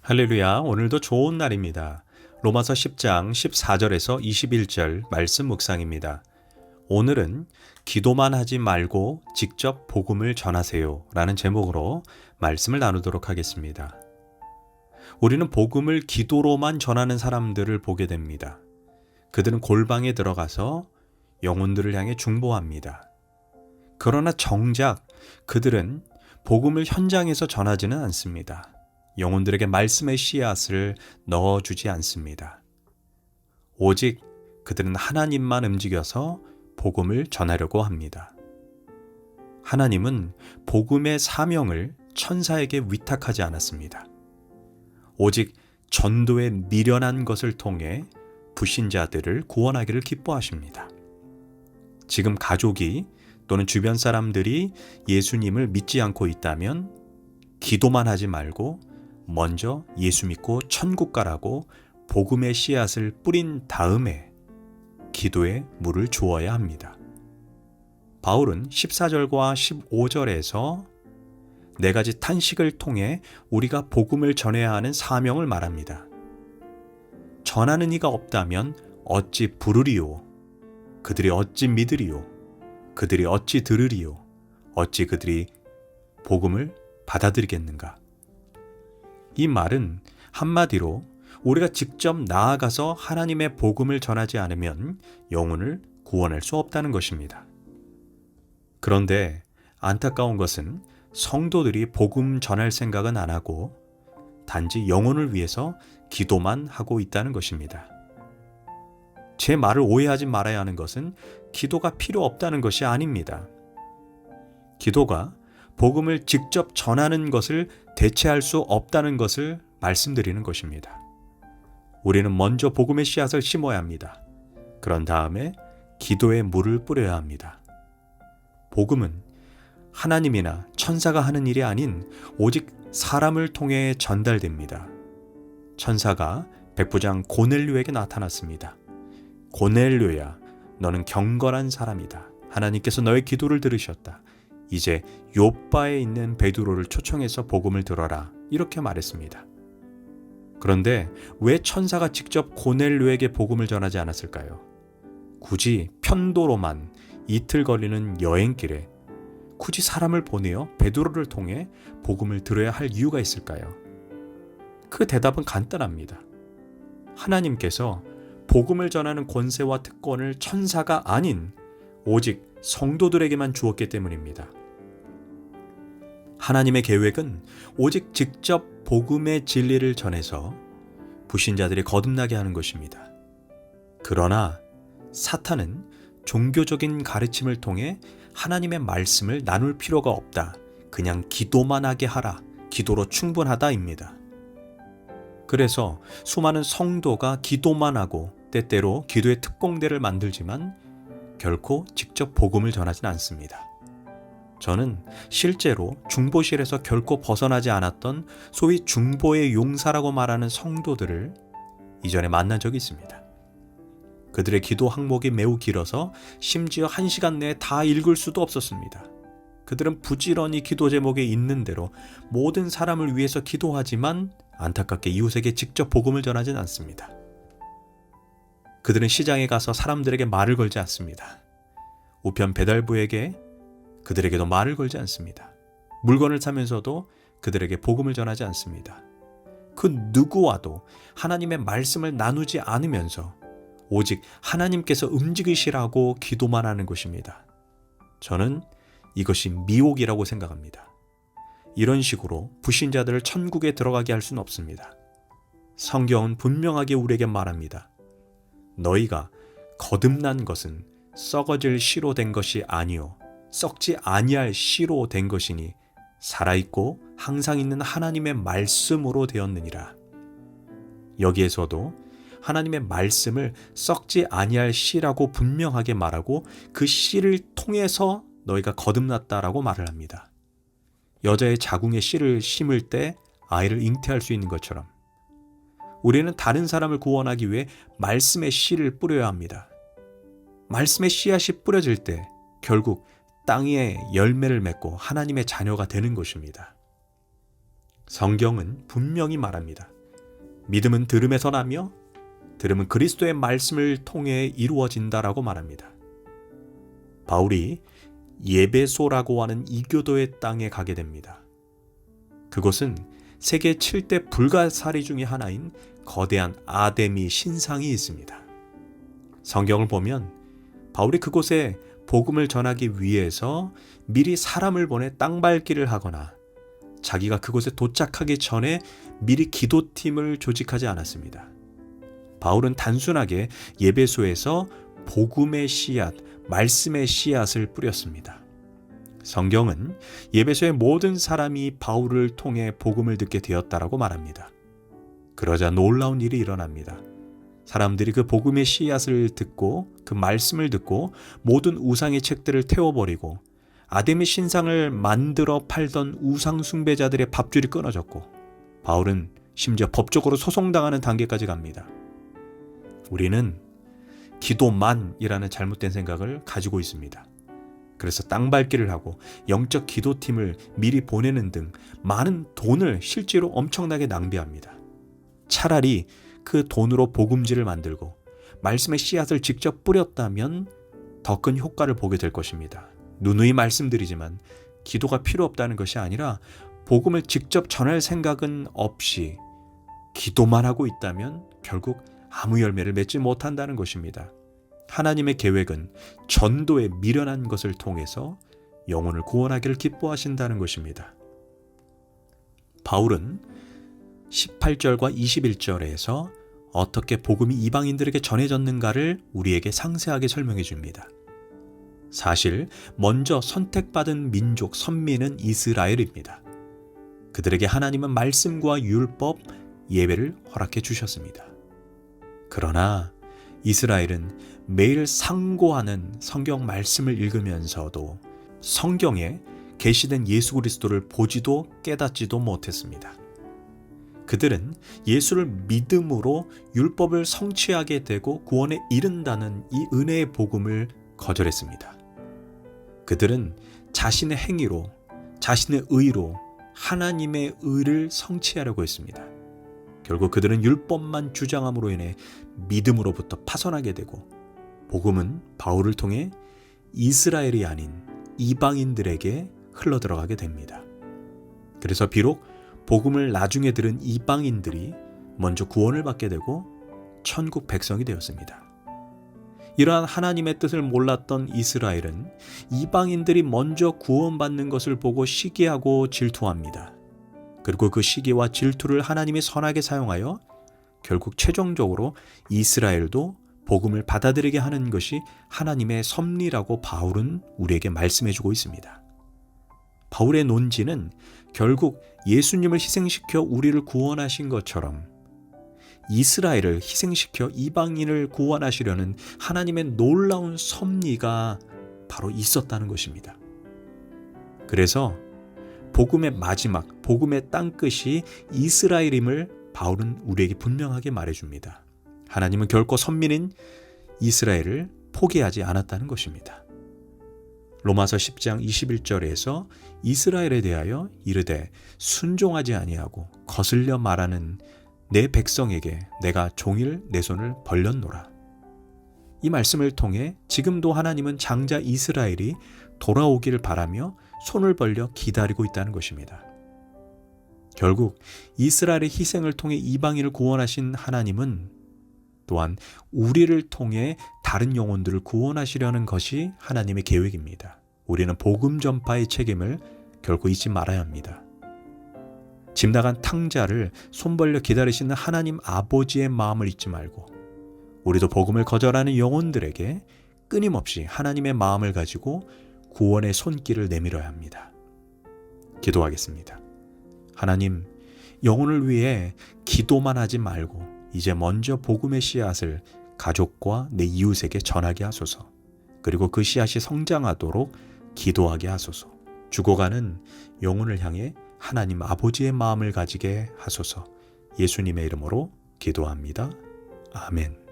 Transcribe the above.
할렐루야, 오늘도 좋은 날입니다. 로마서 10장 14절에서 21절 말씀 묵상입니다. 오늘은 기도만 하지 말고 직접 복음을 전하세요 라는 제목으로 말씀을 나누도록 하겠습니다. 우리는 복음을 기도로만 전하는 사람들을 보게 됩니다. 그들은 골방에 들어가서 영혼들을 향해 중보합니다. 그러나 정작 그들은 복음을 현장에서 전하지는 않습니다. 영혼들에게 말씀의 씨앗을 넣어주지 않습니다. 오직 그들은 하나님만 움직여서 복음을 전하려고 합니다. 하나님은 복음의 사명을 천사에게 위탁하지 않았습니다. 오직 전도에 미련한 것을 통해 불신자들을 구원하기를 기뻐하십니다. 지금 가족이 또는 주변 사람들이 예수님을 믿지 않고 있다면 기도만 하지 말고 먼저 예수 믿고 천국 가라고 복음의 씨앗을 뿌린 다음에 기도에 물을 주어야 합니다. 바울은 14절과 15절에서 네 가지 탄식을 통해 우리가 복음을 전해야 하는 사명을 말합니다. 전하는 이가 없다면 어찌 부르리요? 그들이 어찌 믿으리요? 그들이 어찌 들으리요? 어찌 그들이 복음을 받아들이겠는가? 이 말은 한마디로 우리가 직접 나아가서 하나님의 복음을 전하지 않으면 영혼을 구원할 수 없다는 것입니다. 그런데 안타까운 것은 성도들이 복음 전할 생각은 안 하고 단지 영혼을 위해서 기도만 하고 있다는 것입니다. 제 말을 오해하지 말아야 하는 것은 기도가 필요 없다는 것이 아닙니다. 기도가 복음을 직접 전하는 것을 대체할 수 없다는 것을 말씀드리는 것입니다. 우리는 먼저 복음의 씨앗을 심어야 합니다. 그런 다음에 기도에 물을 뿌려야 합니다. 복음은 하나님이나 천사가 하는 일이 아닌 오직 사람을 통해 전달됩니다. 천사가 백부장 고넬료에게 나타났습니다. 고넬료야, 너는 경건한 사람이다. 하나님께서 너의 기도를 들으셨다. 이제 욥바에 있는 베드로를 초청해서 복음을 들어라. 이렇게 말했습니다. 그런데 왜 천사가 직접 고넬료에게 복음을 전하지 않았을까요? 굳이 편도로만 이틀 걸리는 여행길에 굳이 사람을 보내어 베드로를 통해 복음을 들어야 할 이유가 있을까요? 그 대답은 간단합니다. 하나님께서 복음을 전하는 권세와 특권을 천사가 아닌 오직 성도들에게만 주었기 때문입니다. 하나님의 계획은 오직 직접 복음의 진리를 전해서 불신자들이 거듭나게 하는 것입니다. 그러나 사탄은 종교적인 가르침을 통해 하나님의 말씀을 나눌 필요가 없다. 그냥 기도만 하게 하라. 기도로 충분하다입니다. 그래서 수많은 성도가 기도만 하고 때때로 기도의 특공대를 만들지만 결코 직접 복음을 전하진 않습니다. 저는 실제로 중보실에서 결코 벗어나지 않았던 소위 중보의 용사라고 말하는 성도들을 이전에 만난 적이 있습니다. 그들의 기도 항목이 매우 길어서 심지어 1시간 내에 다 읽을 수도 없었습니다. 그들은 부지런히 기도 제목에 있는 대로 모든 사람을 위해서 기도하지만 안타깝게 이웃에게 직접 복음을 전하진 않습니다. 그들은 시장에 가서 사람들에게 말을 걸지 않습니다. 우편 배달부에게 그들에게도 말을 걸지 않습니다. 물건을 사면서도 그들에게 복음을 전하지 않습니다. 그 누구와도 하나님의 말씀을 나누지 않으면서 오직 하나님께서 움직이시라고 기도만 하는 것입니다. 저는 이것이 미혹이라고 생각합니다. 이런 식으로 불신자들을 천국에 들어가게 할 수는 없습니다. 성경은 분명하게 우리에게 말합니다. 너희가 거듭난 것은 썩어질 씨로 된 것이 아니요 썩지 아니할 씨로 된 것이니 살아있고 항상 있는 하나님의 말씀으로 되었느니라. 여기에서도 하나님의 말씀을 썩지 아니할 씨라고 분명하게 말하고 그 씨를 통해서 너희가 거듭났다라고 말을 합니다. 여자의 자궁에 씨를 심을 때 아이를 잉태할 수 있는 것처럼 우리는 다른 사람을 구원하기 위해 말씀의 씨를 뿌려야 합니다. 말씀의 씨앗이 뿌려질 때 결국 땅에 열매를 맺고 하나님의 자녀가 되는 것입니다. 성경은 분명히 말합니다. 믿음은 들음에서 나며 들음은 그리스도의 말씀을 통해 이루어진다라고 말합니다. 바울이 예배소라고 하는 이교도의 땅에 가게 됩니다. 그곳은 세계 7대 불가사리 중의 하나인 거대한 아데미 신상이 있습니다. 성경을 보면 바울이 그곳에 복음을 전하기 위해서 미리 사람을 보내 땅밟기를 하거나 자기가 그곳에 도착하기 전에 미리 기도팀을 조직하지 않았습니다. 바울은 단순하게 예배소에서 복음의 씨앗, 말씀의 씨앗을 뿌렸습니다. 성경은 예배소의 모든 사람이 바울을 통해 복음을 듣게 되었다라고 말합니다. 그러자 놀라운 일이 일어납니다. 사람들이 그 복음의 씨앗을 듣고 그 말씀을 듣고 모든 우상의 책들을 태워버리고 아데미 신상을 만들어 팔던 우상 숭배자들의 밥줄이 끊어졌고 바울은 심지어 법적으로 소송당하는 단계까지 갑니다. 우리는 기도만이라는 잘못된 생각을 가지고 있습니다. 그래서 땅밟기를 하고 영적 기도팀을 미리 보내는 등 많은 돈을 실제로 엄청나게 낭비합니다. 차라리 그 돈으로 복음지를 만들고 말씀의 씨앗을 직접 뿌렸다면 더 큰 효과를 보게 될 것입니다. 누누이 말씀드리지만 기도가 필요 없다는 것이 아니라 복음을 직접 전할 생각은 없이 기도만 하고 있다면 결국 아무 열매를 맺지 못한다는 것입니다. 하나님의 계획은 전도에 미련한 것을 통해서 영혼을 구원하기를 기뻐하신다는 것입니다. 바울은 18절과 21절에서 어떻게 복음이 이방인들에게 전해졌는가를 우리에게 상세하게 설명해 줍니다. 사실 먼저 선택받은 민족 선민은 이스라엘입니다. 그들에게 하나님은 말씀과 율법, 예배를 허락해 주셨습니다. 그러나 이스라엘은 매일 상고하는 성경 말씀을 읽으면서도 성경에 계시된 예수 그리스도를 보지도 깨닫지도 못했습니다. 그들은 예수를 믿음으로 율법을 성취하게 되고 구원에 이른다는 이 은혜의 복음을 거절했습니다. 그들은 자신의 행위로, 자신의 의로 하나님의 의를 성취하려고 했습니다. 결국 그들은 율법만 주장함으로 인해 믿음으로부터 파선하게 되고 복음은 바울을 통해 이스라엘이 아닌 이방인들에게 흘러들어가게 됩니다. 그래서 비록 복음을 나중에 들은 이방인들이 먼저 구원을 받게 되고 천국 백성이 되었습니다. 이러한 하나님의 뜻을 몰랐던 이스라엘은 이방인들이 먼저 구원받는 것을 보고 시기하고 질투합니다. 그리고 그 시기와 질투를 하나님이 선하게 사용하여 결국 최종적으로 이스라엘도 복음을 받아들이게 하는 것이 하나님의 섭리라고 바울은 우리에게 말씀해주고 있습니다. 바울의 논지는 결국 예수님을 희생시켜 우리를 구원하신 것처럼 이스라엘을 희생시켜 이방인을 구원하시려는 하나님의 놀라운 섭리가 바로 있었다는 것입니다. 그래서 복음의 마지막, 복음의 땅끝이 이스라엘임을 바울은 우리에게 분명하게 말해줍니다. 하나님은 결코 선민인 이스라엘을 포기하지 않았다는 것입니다. 로마서 10장 21절에서 이스라엘에 대하여 이르되 순종하지 아니하고 거슬려 말하는 내 백성에게 내가 종일 내 손을 벌렸노라. 이 말씀을 통해 지금도 하나님은 장자 이스라엘이 돌아오기를 바라며 손을 벌려 기다리고 있다는 것입니다. 결국 이스라엘의 희생을 통해 이방인을 구원하신 하나님은 또한 우리를 통해 다른 영혼들을 구원하시려는 것이 하나님의 계획입니다. 우리는 복음 전파의 책임을 결코 잊지 말아야 합니다. 집 나간 탕자를 손 벌려 기다리시는 하나님 아버지의 마음을 잊지 말고 우리도 복음을 거절하는 영혼들에게 끊임없이 하나님의 마음을 가지고 구원의 손길을 내밀어야 합니다. 기도하겠습니다. 하나님, 영혼을 위해 기도만 하지 말고 이제 먼저 복음의 씨앗을 가족과 내 이웃에게 전하게 하소서. 그리고 그 씨앗이 성장하도록 기도하게 하소서. 죽어가는 영혼을 향해 하나님 아버지의 마음을 가지게 하소서. 예수님의 이름으로 기도합니다. 아멘.